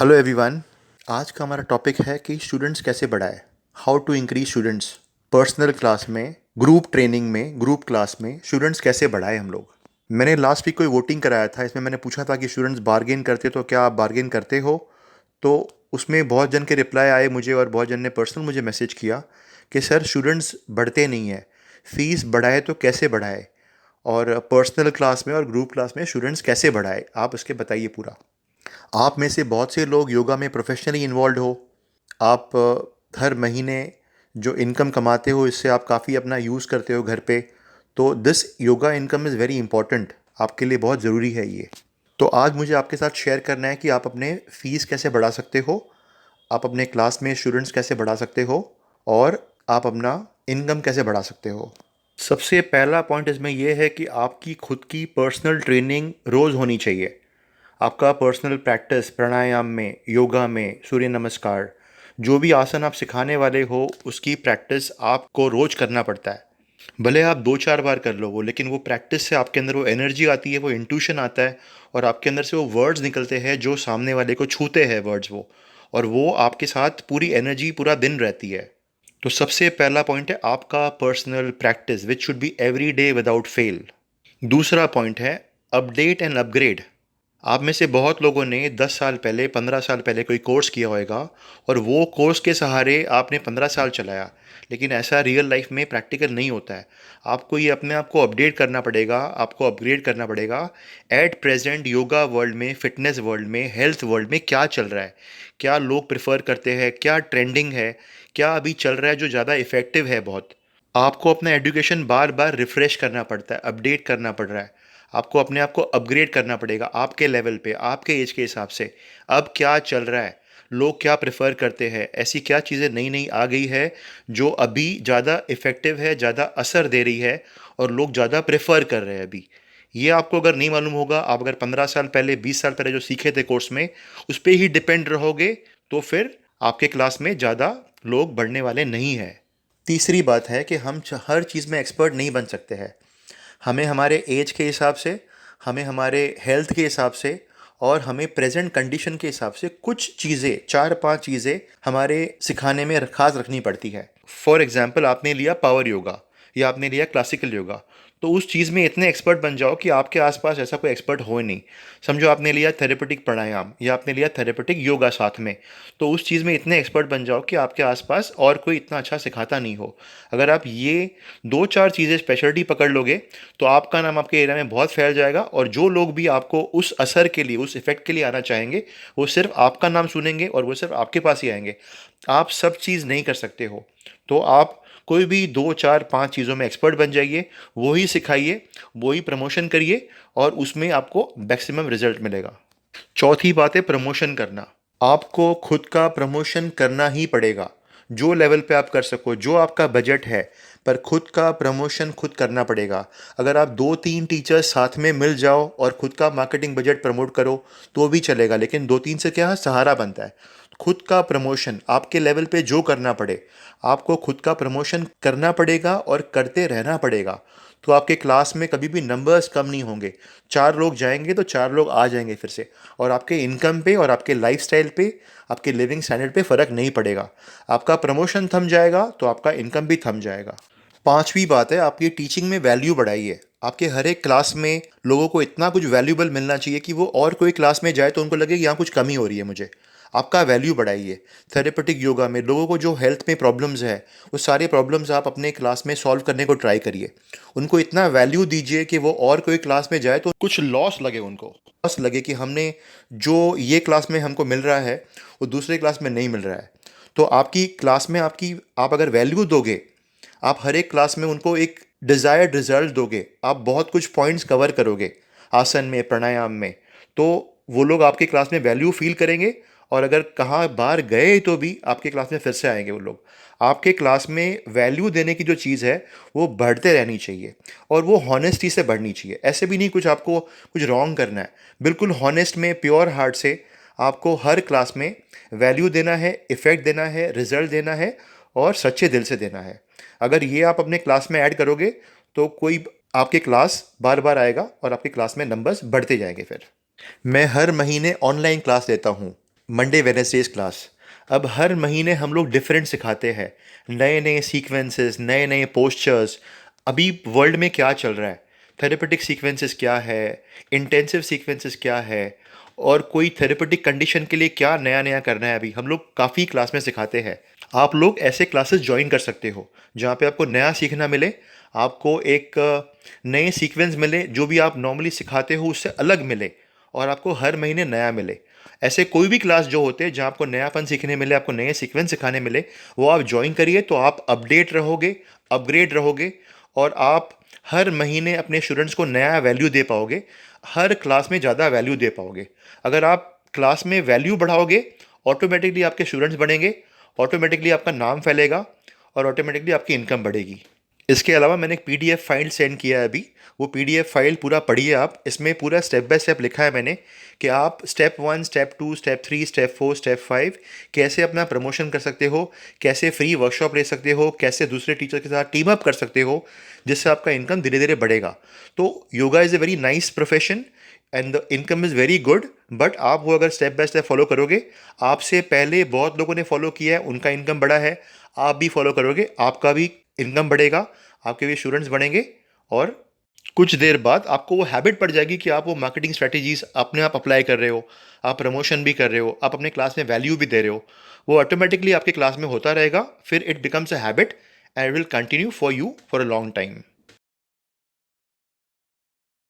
Hello everyone. आज का हमारा टॉपिक है कि स्टूडेंट्स कैसे बढ़ाए, how to increase students. Personal class में, ग्रुप ट्रेनिंग में, ग्रुप क्लास में स्टूडेंट्स कैसे बढ़ाए हम लोग। मैंने लास्ट वीक कोई वोटिंग कराया था, इसमें मैंने पूछा था कि स्टूडेंट्स बार्गेन करते तो क्या आप बार्गेन करते हो। तो उसमें बहुत जन के रिप्लाई आए मुझे और बहुत जन ने पर्सनल मुझे मैसेज किया कि सर स्टूडेंट्स बढ़ते नहीं है, फीस बढ़ाए तो कैसे बढ़ाए, और पर्सनल क्लास में और ग्रुप क्लास में स्टूडेंट्स कैसे बढ़ाए, आप उसके बताइए पूरा। आप में से बहुत से लोग योगा में प्रोफेशनली इन्वॉल्व हो। आप हर महीने जो इनकम कमाते हो इससे आप काफ़ी अपना यूज़ करते हो घर पे। तो this yoga income is very important, आपके लिए बहुत ज़रूरी है ये। तो आज मुझे आपके साथ शेयर करना है कि आप अपने फ़ीस कैसे बढ़ा सकते हो, आप अपने क्लास में स्टूडेंट्स कैसे बढ़ा सकते हो, और आप अपना इनकम कैसे बढ़ा सकते हो। सबसे पहला पॉइंट इसमें यह है कि आपकी खुद की पर्सनल ट्रेनिंग रोज़ होनी चाहिए। आपका पर्सनल प्रैक्टिस प्राणायाम में, योगा में, सूर्य नमस्कार, जो भी आसन आप सिखाने वाले हो उसकी प्रैक्टिस आपको रोज करना पड़ता है। भले आप 2-4 बार कर लो वो, लेकिन वो प्रैक्टिस से आपके अंदर वो एनर्जी आती है, वो इंट्यूशन आता है, और आपके अंदर से वो वर्ड्स निकलते हैं जो सामने वाले को छूते हैं वर्ड्स वो, और वो आपके साथ पूरी एनर्जी पूरा दिन रहती है। तो सबसे पहला पॉइंट है आपका personal practice which should be every day without fail. दूसरा पॉइंट है अपडेट एंड अपग्रेड। आप में से बहुत लोगों ने 10 साल पहले, 15 साल पहले कोई कोर्स किया होगा, और वो कोर्स के सहारे आपने 15 साल चलाया, लेकिन ऐसा रियल लाइफ में प्रैक्टिकल नहीं होता है। आपको ये अपने आप को अपडेट करना पड़ेगा, आपको अपग्रेड करना पड़ेगा। एट प्रेजेंट योगा वर्ल्ड में, फिटनेस वर्ल्ड में, हेल्थ वर्ल्ड में क्या चल रहा है, क्या लोग प्रेफर करते हैं, क्या ट्रेंडिंग है, क्या अभी चल रहा है जो ज़्यादा इफ़ेक्टिव है बहुत। आपको अपना एजुकेशन बार बार रिफ़्रेश करना पड़ता है, अपडेट करना पड़ रहा है। आपको अपने आप को अपग्रेड करना पड़ेगा आपके लेवल पे, आपके एज के हिसाब से। अब क्या चल रहा है, लोग क्या प्रेफर करते हैं, ऐसी क्या चीज़ें नई नई आ गई है जो अभी ज़्यादा इफ़ेक्टिव है, ज़्यादा असर दे रही है, और लोग ज़्यादा प्रेफर कर रहे हैं अभी। ये आपको अगर नहीं मालूम होगा, आप अगर 15 साल पहले, 20 साल पहले जो सीखे थे कोर्स में उस पर ही डिपेंड रहोगे, तो फिर आपके क्लास में ज़्यादा लोग बढ़ने वाले नहीं हैं। तीसरी बात है कि हम हर चीज़ में एक्सपर्ट नहीं बन सकते हैं। हमें हमारे एज के हिसाब से, हमें हमारे हेल्थ के हिसाब से, और हमें प्रेजेंट कंडीशन के हिसाब से कुछ चीज़ें, 4-5 चीज़ें हमारे सिखाने में खास रखनी पड़ती है। फॉर एग्जाम्पल, आपने लिया पावर योगा या आपने लिया क्लासिकल योगा, तो उस चीज़ में इतने एक्सपर्ट बन जाओ कि आपके आसपास ऐसा कोई एक्सपर्ट हो नहीं। समझो आपने लिया थेरेपेटिक प्राणायाम या आपने लिया थेरेपेटिक योगा साथ में, तो उस चीज़ में इतने एक्सपर्ट बन जाओ कि आपके आसपास और कोई इतना अच्छा सिखाता नहीं हो। अगर आप ये 2-4 चीज़ें स्पेशलिटी पकड़ लोगे तो आपका नाम आपके एरिया में बहुत फैल जाएगा, और जो लोग भी आपको उस असर के लिए, उस इफ़ेक्ट के लिए आना चाहेंगे, वो सिर्फ आपका नाम सुनेंगे और वो सिर्फ आपके पास ही आएंगे। आप सब चीज़ नहीं कर सकते हो, तो आप कोई भी 2-4-5 चीज़ों में एक्सपर्ट बन जाइए, वो ही सिखाइए, वो ही प्रमोशन करिए, और उसमें आपको मैक्सिमम रिजल्ट मिलेगा। चौथी बात है प्रमोशन करना। आपको खुद का प्रमोशन करना ही पड़ेगा, जो लेवल पे आप कर सको, जो आपका बजट है, पर खुद का प्रमोशन खुद करना पड़ेगा। अगर आप 2-3 टीचर्स साथ में मिल जाओ और खुद का मार्केटिंग बजट प्रमोट करो तो भी चलेगा, लेकिन 2-3 से क्या सहारा बनता है। खुद का प्रमोशन आपके लेवल पे जो करना पड़े, आपको खुद का प्रमोशन करना पड़ेगा और करते रहना पड़ेगा। तो आपके क्लास में कभी भी नंबर्स कम नहीं होंगे। 4 लोग जाएंगे तो 4 लोग आ जाएंगे फिर से, और आपके इनकम पे और आपके लाइफस्टाइल पे, आपके लिविंग स्टैंडर्ड पे फ़र्क नहीं पड़ेगा। आपका प्रमोशन थम जाएगा तो आपका इनकम भी थम जाएगा। पांचवी बात है, आपकी टीचिंग में वैल्यू बढ़ाइए। आपके हर एक क्लास में लोगों को इतना कुछ वैल्यूबल मिलना चाहिए कि वो और कोई क्लास में जाए तो उनको लगे कि यहाँ कुछ कमी हो रही है मुझे। आपका वैल्यू बढ़ाइए। थेरेपेटिक योगा में लोगों को जो हेल्थ में प्रॉब्लम्स है, वो सारे प्रॉब्लम्स आप अपने क्लास में सॉल्व करने को ट्राई करिए। उनको इतना वैल्यू दीजिए कि वो और कोई क्लास में जाए तो कुछ लॉस लगे, उनको लॉस लगे कि हमने जो ये क्लास में हमको मिल रहा है वो दूसरे क्लास में नहीं मिल रहा है। तो आपकी क्लास में आपकी, आप अगर वैल्यू दोगे, आप हर एक क्लास में उनको एक डिज़ायर्ड रिजल्ट दोगे, आप बहुत कुछ पॉइंट्स कवर करोगे आसन में, प्राणायाम में, तो वो लोग आपके क्लास में वैल्यू फील करेंगे, और अगर कहाँ बाहर गए तो भी आपके क्लास में फिर से आएंगे वो लोग। आपके क्लास में वैल्यू देने की जो चीज़ है वो बढ़ते रहनी चाहिए, और वो हॉनेस्टी से बढ़नी चाहिए। ऐसे भी नहीं कुछ आपको कुछ रॉन्ग करना है, बिल्कुल हॉनेस्ट में, प्योर हार्ट से आपको हर क्लास में वैल्यू देना है, इफ़ेक्ट देना है, रिजल्ट देना है, और सच्चे दिल से देना है। अगर ये आप अपने क्लास में ऐड करोगे तो कोई आपके क्लास बार बार आएगा और आपके क्लास में नंबर्स बढ़ते जाएंगे फिर। मैं हर महीने ऑनलाइन क्लास लेता हूँ। Monday Wednesday's class. अब हर महीने हम लोग डिफरेंट सिखाते हैं, नए नए सीक्वेंसेस, नए नए पोस्चर्स। अभी वर्ल्ड में क्या चल रहा है, थेरेपेटिक सीक्वेंसेस क्या है, इंटेंसिव सीक्वेंसेस क्या है, और कोई थेरेपेटिक कंडीशन के लिए क्या नया नया करना है, अभी हम लोग काफ़ी क्लास में सिखाते हैं। आप लोग ऐसे क्लासेस ज्वाइन कर सकते हो जहाँ पे आपको नया सीखना मिले, आपको एक नए सीक्वेंस मिले, जो भी आप नॉर्मली सिखाते हो उससे अलग मिले, और आपको हर महीने नया मिले। ऐसे कोई भी क्लास जो होते हैं जहाँ आपको नयापन सीखने मिले, आपको नए सीक्वेंस सिखाने मिले, वो आप ज्वाइन करिए, तो आप अपडेट रहोगे, अपग्रेड रहोगे, और आप हर महीने अपने स्टूडेंट्स को नया वैल्यू दे पाओगे, हर क्लास में ज़्यादा वैल्यू दे पाओगे। अगर आप क्लास में वैल्यू बढ़ाओगे, ऑटोमेटिकली आपके स्टूडेंट्स बढ़ेंगे, ऑटोमेटिकली आपका नाम फैलेगा, और ऑटोमेटिकली आपकी इनकम बढ़ेगी। इसके अलावा मैंने एक पीडीएफ फाइल सेंड किया है अभी, वो पीडीएफ फाइल पूरा पढ़िए आप। इसमें पूरा स्टेप बाय स्टेप लिखा है मैंने कि आप step 1, step 2, step 3, step 4, step 5 कैसे अपना प्रमोशन कर सकते हो, कैसे फ्री वर्कशॉप ले सकते हो, कैसे दूसरे टीचर के साथ टीम अप कर सकते हो, जिससे आपका इनकम धीरे धीरे बढ़ेगा। तो yoga is a very nice profession and the income is very good, but आप वो अगर स्टेप बाय स्टेप फॉलो करोगे, आपसे पहले बहुत लोगों ने फॉलो किया है, उनका इनकम बढ़ा है, आप भी फॉलो करोगे, आपका भी इनकम बढ़ेगा, आपके भी स्टूडेंट्स बढ़ेंगे, और कुछ देर बाद आपको वो हैबिट पड़ जाएगी कि आप वो मार्केटिंग स्ट्रेटेजीज अपने आप अप्लाई कर रहे हो, आप प्रमोशन भी कर रहे हो, आप अपने क्लास में वैल्यू भी दे रहे हो, वो ऑटोमेटिकली आपके क्लास में होता रहेगा, फिर it becomes a habit and will continue for you for a long time.